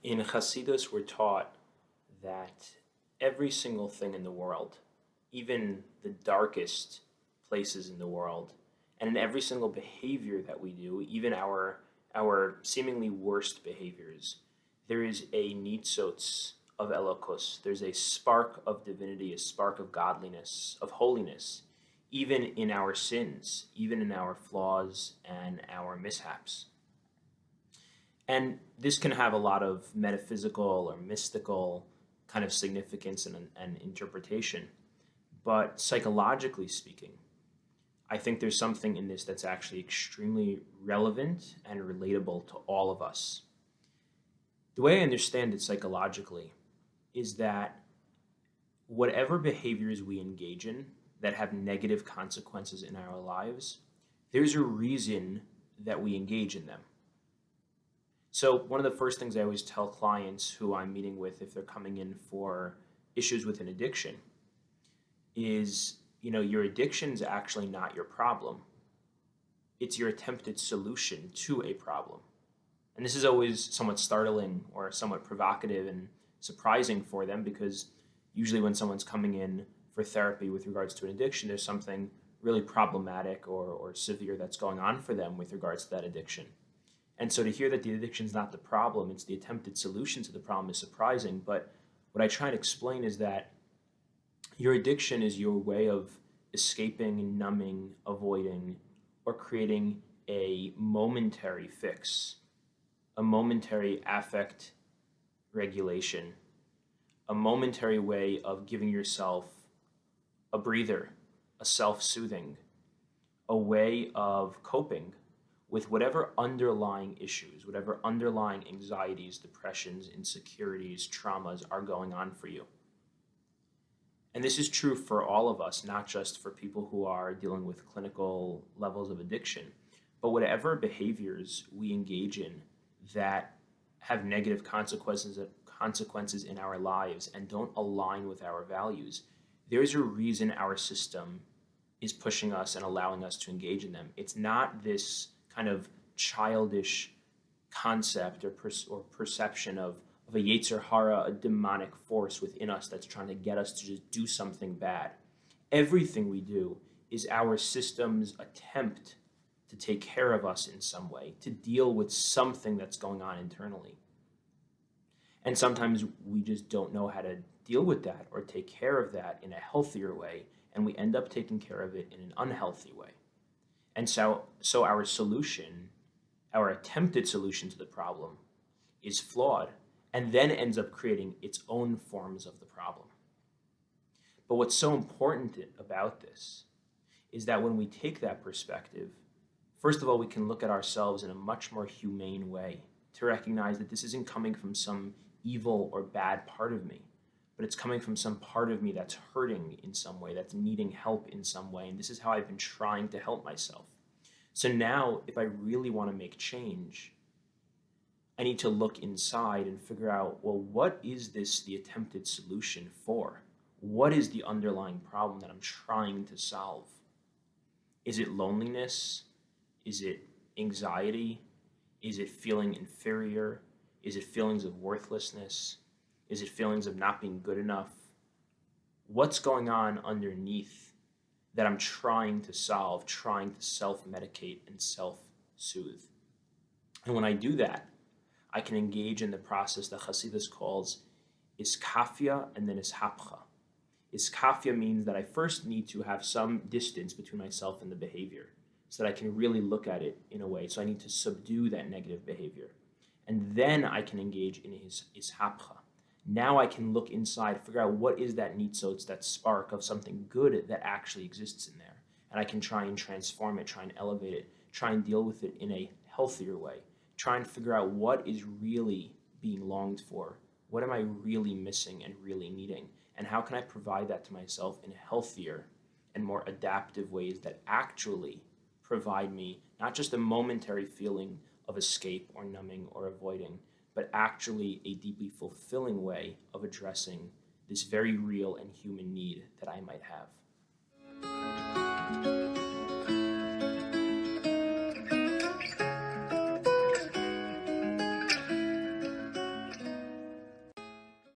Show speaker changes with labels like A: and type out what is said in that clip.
A: In Chassidus, we're taught that every single thing in the world, even the darkest places in the world, and in every single behavior that we do, even our seemingly worst behaviors, there is a nitzotz of Elokus. There's a spark of divinity, a spark of godliness, of holiness, even in our sins, even in our flaws and our mishaps. And this can have a lot of metaphysical or mystical kind of significance and interpretation. But psychologically speaking, I think there's something in this that's actually extremely relevant and relatable to all of us. The way I understand it psychologically is that whatever behaviors we engage in that have negative consequences in our lives, there's a reason that we engage in them. So one of the first things I always tell clients who I'm meeting with if they're coming in for issues with an addiction is, your addiction is actually not your problem. It's your attempted solution to a problem. And this is always somewhat startling or somewhat provocative and surprising for them, because usually when someone's coming in for therapy with regards to an addiction, there's something really problematic or severe that's going on for them with regards to that addiction. And so to hear that the addiction is not the problem, it's the attempted solution to the problem, is surprising. But what I try and explain is that your addiction is your way of escaping, numbing, avoiding, or creating a momentary fix, a momentary affect regulation, a momentary way of giving yourself a breather, a self-soothing, a way of coping with whatever underlying issues, whatever underlying anxieties, depressions, insecurities, traumas are going on for you. And this is true for all of us, not just for people who are dealing with clinical levels of addiction, but whatever behaviors we engage in that have negative consequences in our lives and don't align with our values, there's a reason our system is pushing us and allowing us to engage in them. It's not this kind of childish concept or perception of a Yetzer Hara, a demonic force within us that's trying to get us to just do something bad. Everything we do is our system's attempt to take care of us in some way, to deal with something that's going on internally. And sometimes we just don't know how to deal with that or take care of that in a healthier way, and we end up taking care of it in an unhealthy way. And so our solution, our attempted solution to the problem, is flawed and then ends up creating its own forms of the problem. But what's so important about this is that when we take that perspective, first of all, we can look at ourselves in a much more humane way to recognize that this isn't coming from some evil or bad part of me, but it's coming from some part of me that's hurting in some way, that's needing help in some way, and this is how I've been trying to help myself. So now, if I really want to make change, I need to look inside and figure out, well, what is this the attempted solution for? What is the underlying problem that I'm trying to solve? Is it loneliness? Is it anxiety? Is it feeling inferior? Is it feelings of worthlessness? Is it feelings of not being good enough? What's going on underneath that I'm trying to solve, trying to self-medicate and self-soothe? And when I do that, I can engage in the process that Chassidus calls iskafia and then ishapcha. Iskafia means that I first need to have some distance between myself and the behavior so that I can really look at it in a way. So I need to subdue that negative behavior. And then I can engage in his ishapcha. Now I can look inside, figure out what is that nitzotz, that spark of something good that actually exists in there. And I can try and transform it, try and elevate it, try and deal with it in a healthier way. Try and figure out what is really being longed for. What am I really missing and really needing? And how can I provide that to myself in healthier and more adaptive ways that actually provide me not just a momentary feeling of escape or numbing or avoiding, but actually a deeply fulfilling way of addressing this very real and human need that I might have.